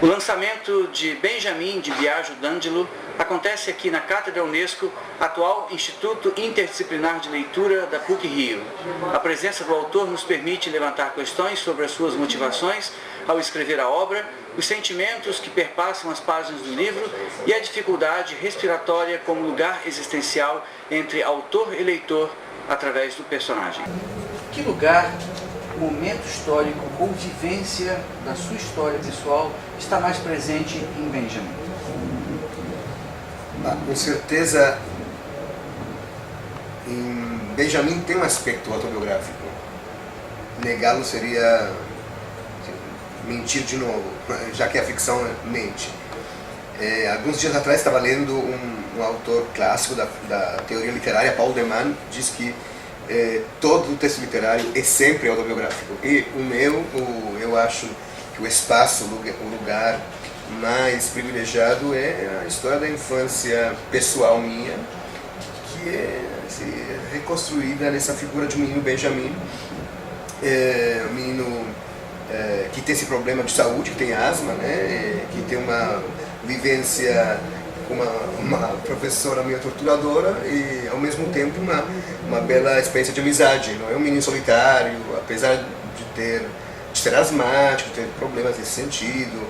O lançamento de Benjamin de Biagio d'Angelo acontece aqui na Cátedra Unesco, atual Instituto Interdisciplinar de Leitura da PUC-Rio. A presença do autor nos permite levantar questões sobre as suas motivações ao escrever a obra, os sentimentos que perpassam as páginas do livro e a dificuldade respiratória como lugar existencial entre autor e leitor através do personagem. Que lugar, momento histórico ou vivência da sua história pessoal está mais presente em Benjamin? Com certeza, em Benjamin tem um aspecto autobiográfico. Negá-lo seria mentir de novo, já que a ficção mente. Alguns dias atrás estava lendo um autor clássico da teoria literária, Paul de Man, diz que todo texto literário é sempre autobiográfico. E eu acho que o espaço, o lugar mais privilegiado é a história da infância pessoal minha, que é reconstruída nessa figura de um menino Benjamin, um menino que tem esse problema de saúde, que tem asma, né, que tem uma vivência com uma professora meio torturadora e ao mesmo tempo uma bela experiência de amizade. Não é um menino solitário, apesar de ser asmático, ter problemas nesse sentido,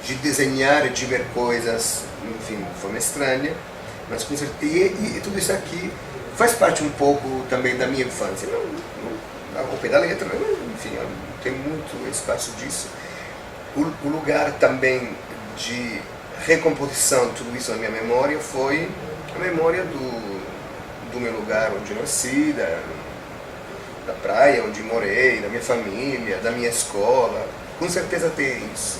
de desenhar e de ver coisas, enfim, de forma estranha, mas com certeza, e tudo isso aqui faz parte um pouco também da minha infância, não ao pé da letra, enfim, tem muito espaço disso. O lugar também de recomposição de tudo isso na minha memória foi a memória do meu lugar onde nasci, da praia onde morei, da minha família, da minha escola. Com certeza tem isso.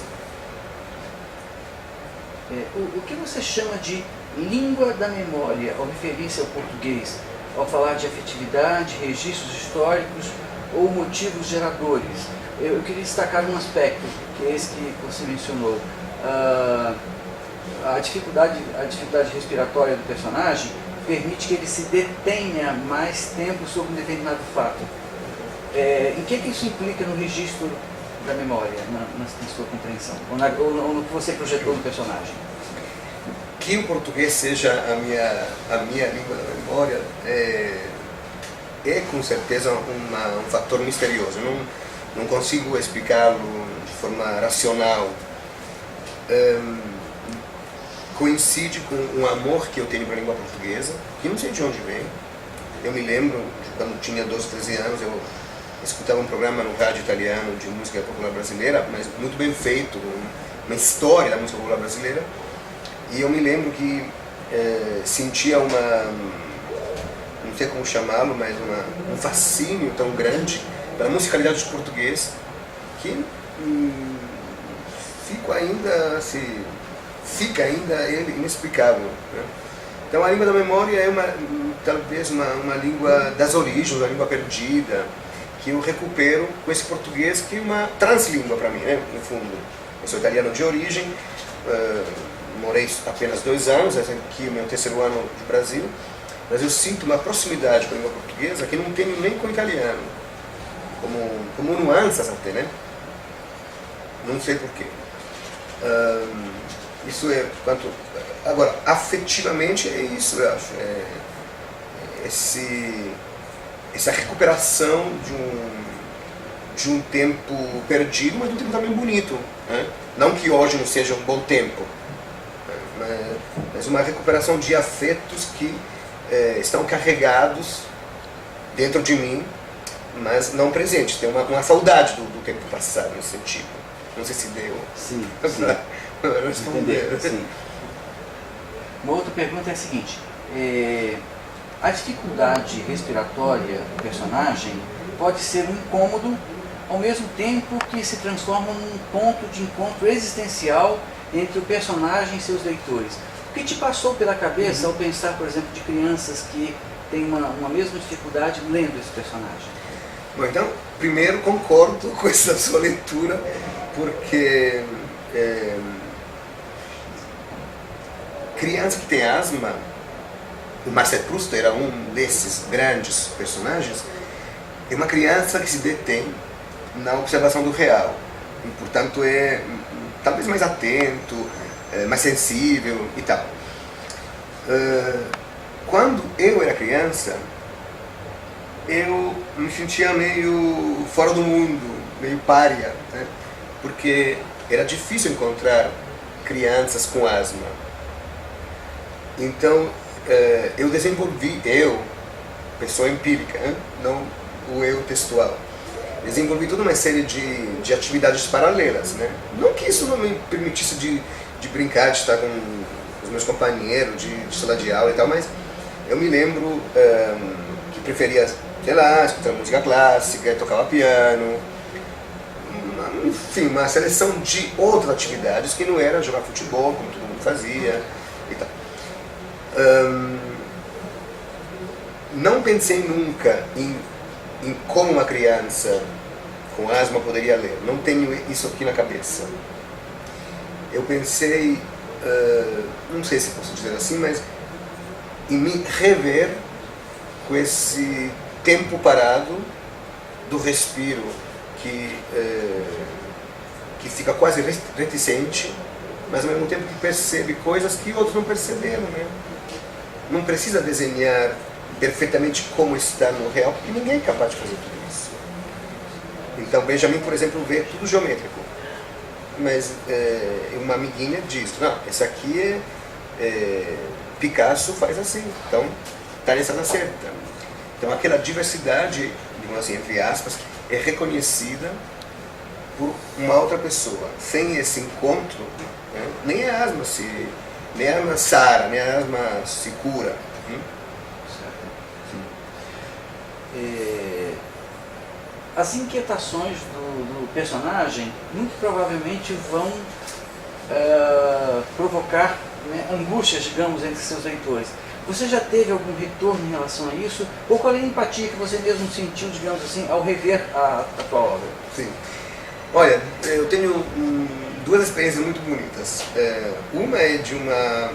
O que você chama de língua da memória ao referir-se ao português, ao falar de afetividade, registros históricos ou motivos geradores? Eu queria destacar um aspecto, que é esse que você mencionou. A dificuldade respiratória do personagem permite que ele se detenha mais tempo sobre um determinado fato. Em que isso implica no registro da memória, na sua compreensão, ou no que você projetou no personagem? Que o português seja a minha língua da memória é com certeza um fator misterioso. Não consigo explicá-lo de forma racional. Coincide com um amor que eu tenho para a língua portuguesa, que não sei de onde vem. Eu me lembro, quando tinha 12, 13 anos, eu escutava um programa no rádio italiano de música popular brasileira, mas muito bem feito, uma história da música popular brasileira. E eu me lembro que sentia não sei como chamá-lo, mas um fascínio tão grande pela musicalidade do português, que fica ainda ele inexplicável, né? Então a língua da memória é talvez uma língua das origens, uma língua perdida, que eu recupero com esse português que é uma translíngua para mim, né? No fundo. Eu sou italiano de origem, morei apenas 2 anos, aqui o meu 3º ano de Brasil, mas eu sinto uma proximidade com a língua portuguesa que não tenho nem com o italiano, como nuances até, né? Não sei porquê. Isso é quanto. Agora, afetivamente é isso, eu acho. Essa recuperação de um tempo perdido, mas de um tempo também bonito, né? Não que hoje não seja um bom tempo, mas uma recuperação de afetos que estão carregados dentro de mim, mas não presentes. Tem uma saudade do tempo passado nesse sentido. Não sei se deu. Sim. Responder. Sim. Uma outra pergunta é a seguinte: a dificuldade respiratória do personagem pode ser um incômodo, ao mesmo tempo que se transforma num ponto de encontro existencial entre o personagem e seus leitores. O que te passou pela cabeça ao pensar, por exemplo, de crianças que têm uma mesma dificuldade lendo esse personagem? Bom, então, primeiro concordo com essa sua leitura, porque criança que tem asma, o Marcel Proust era um desses grandes personagens, é uma criança que se detém na observação do real, e portanto talvez mais atento, mais sensível e tal. Quando eu era criança, eu me sentia meio fora do mundo, meio pária, né? Porque era difícil encontrar crianças com asma. Então, eu desenvolvi, pessoa empírica, né? Não o eu textual, desenvolvi toda uma série de atividades paralelas, né? Não que isso não me permitisse de brincar, de estar com os meus companheiros, de sala de aula e tal, mas eu me lembro que preferia, sei lá, escutar música clássica, tocava piano, enfim, uma seleção de outras atividades que não era jogar futebol, como todo mundo fazia e tal. Não pensei nunca em como uma criança com asma poderia ler, não tenho isso aqui na cabeça. Eu pensei, não sei se posso dizer assim, mas em me rever com esse tempo parado do respiro que fica quase reticente, mas ao mesmo tempo que percebe coisas que outros não perceberam, né? Não precisa desenhar perfeitamente como está no real, porque ninguém é capaz de fazer tudo isso. Então Benjamin, por exemplo, vê tudo geométrico, mas uma amiguinha diz, não, esse aqui Picasso faz assim, então está nessa na certa. Então aquela diversidade, digamos assim, entre aspas, é reconhecida por uma outra pessoa. Sem esse encontro, né, nem a asma sara, nem a asma se cura. As inquietações do personagem muito provavelmente vão provocar, né, angústias, digamos, entre seus leitores. Você já teve algum retorno em relação a isso? Ou qual é a empatia que você mesmo sentiu, digamos assim, ao rever a tua obra? Sim. Olha, eu tenho duas experiências muito bonitas. Uma é de uma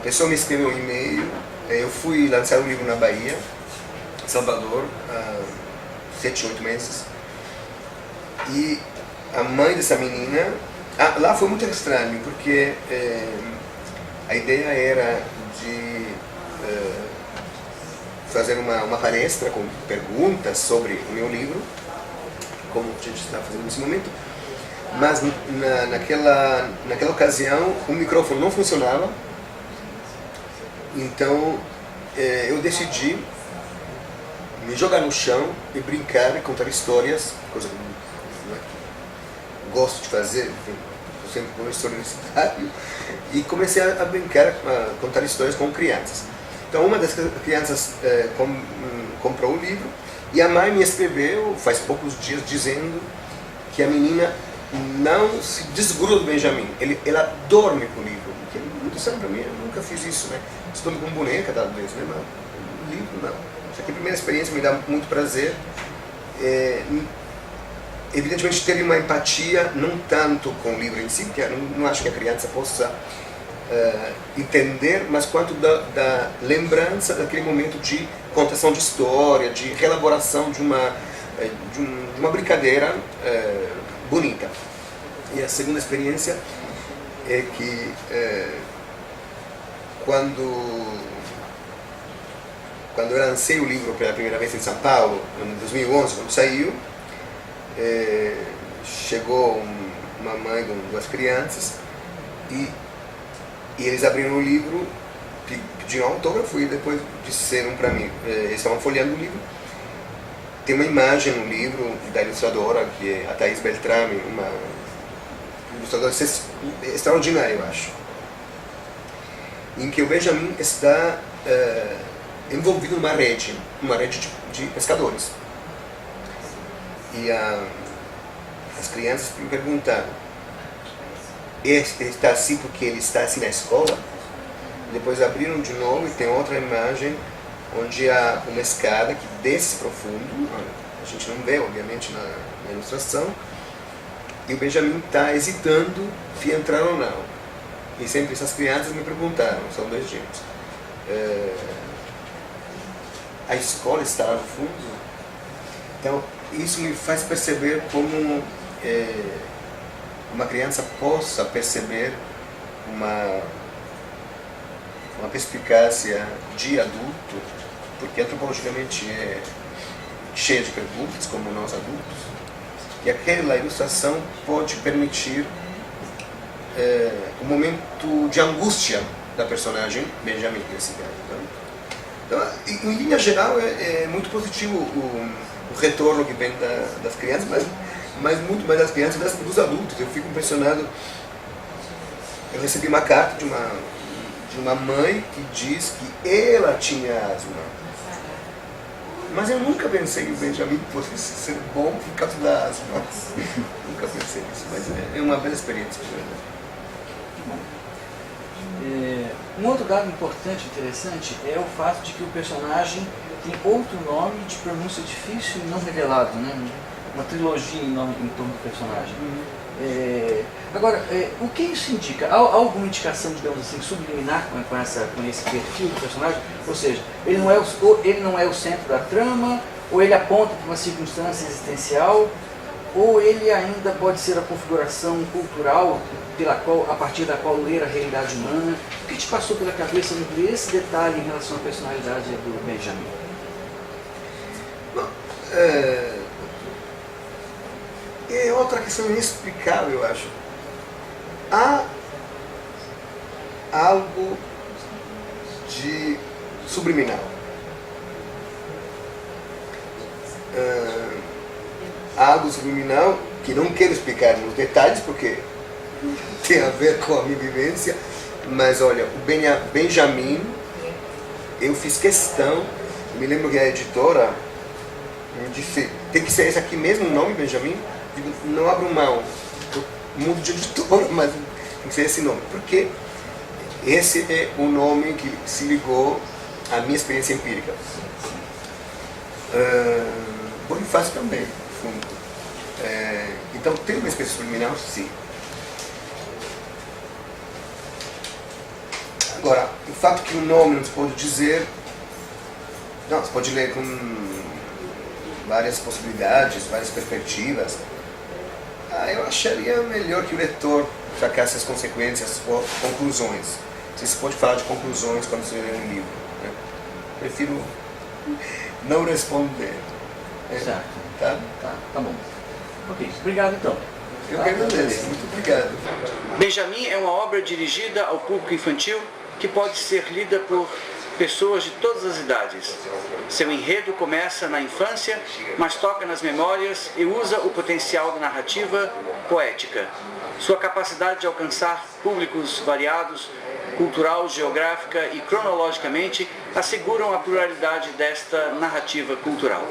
pessoa me escreveu um e-mail. Eu fui lançar um livro na Bahia, Salvador, há 7, 8 meses. E a mãe dessa menina... lá foi muito estranho, porque a ideia era de fazer uma palestra com perguntas sobre o meu livro, como a gente está fazendo nesse momento, mas naquela ocasião o microfone não funcionava, então eu decidi me jogar no chão e brincar e contar histórias, coisa que eu gosto de fazer, enfim, eu sempre como história universitário, e comecei a brincar, a contar histórias com crianças. Então uma das crianças comprou o livro, e a mãe me escreveu faz poucos dias dizendo que a menina não se desgruda do Benjamin, ela dorme com o livro, que é muito estranho para mim, eu nunca fiz isso, né? Estou com boneca talvez, né? Mas o livro não. Essa aqui é a primeira experiência, me dá muito prazer. Evidentemente teve uma empatia, não tanto com o livro em si, porque eu não acho que a criança possa entender, mas quanto da lembrança daquele momento de contação de história, de reelaboração de uma brincadeira bonita. E a segunda experiência é que quando eu lancei o livro pela primeira vez em São Paulo, em 2011, quando saiu, chegou uma mãe com 2 crianças e eles abriram o livro, pediram autógrafo e depois disseram para mim, eles estavam folheando o livro, tem uma imagem no livro da ilustradora, que é a Thaís Beltrame, uma ilustradora extraordinária, eu acho, em que o Benjamin está envolvido numa rede de pescadores. E as crianças me perguntaram, está assim porque ele está assim na escola? Depois abriram de novo e tem outra imagem onde há uma escada que desce profundo, a gente não vê obviamente na ilustração, e o Benjamin está hesitando se entrar ou não. E sempre essas crianças me perguntaram, são 2 gêmeos, a escola está lá no fundo? Então isso me faz perceber como uma criança possa perceber uma perspicácia de adulto, porque antropologicamente é cheia de perguntas, como nós adultos, e aquela ilustração pode permitir um momento de angústia da personagem Benjamin nesse caso. Então, em linha geral, é muito positivo o retorno que vem das crianças, mas muito mais das crianças e dos adultos. Eu fico impressionado. Eu recebi uma carta de uma mãe que diz que ela tinha asma. Mas eu nunca pensei que o Benjamin fosse ser bom por causa da asma. Nunca pensei nisso, mas é uma bela experiência. Um outro dado importante, interessante, é o fato de que o personagem tem outro nome de pronúncia difícil e não revelado, né? Uma trilogia em torno do personagem. Agora, o que isso indica? Há alguma indicação, digamos assim, subliminar com esse perfil do personagem? Ou seja, ele não é o centro da trama, ou ele aponta para uma circunstância existencial, ou ele ainda pode ser a configuração cultural a partir da qual ler a realidade humana? O que te passou pela cabeça no ver esse detalhe em relação à personalidade do Benjamin? Bom, é outra questão inexplicável, eu acho. Há algo de subliminal. Há algo subliminal que não quero explicar nos detalhes, porque tem a ver com a minha vivência, mas olha, o Benjamin, eu fiz questão, me lembro que a editora me disse, tem que ser esse aqui mesmo o nome, Benjamin? Digo, não abro mão, eu mudo de editora, mas tem que ser esse nome, porque esse é o nome que se ligou à minha experiência empírica. Bonifácio também, no fundo. Então tem uma experiência subliminal, sim. Agora, o fato que o nome não se pode dizer, não, se pode ler com várias possibilidades, várias perspectivas. Eu acharia melhor que o leitor sacasse as consequências ou conclusões. Se se pode falar de conclusões quando se lê um livro, né? Prefiro não responder. Certo. Tá? Tá bom. Ok, obrigado então. Eu que agradeço, muito obrigado. Benjamin é uma obra dirigida ao público infantil que pode ser lida por pessoas de todas as idades. Seu enredo começa na infância, mas toca nas memórias e usa o potencial da narrativa poética. Sua capacidade de alcançar públicos variados, cultural, geográfica e cronologicamente, asseguram a pluralidade desta narrativa cultural.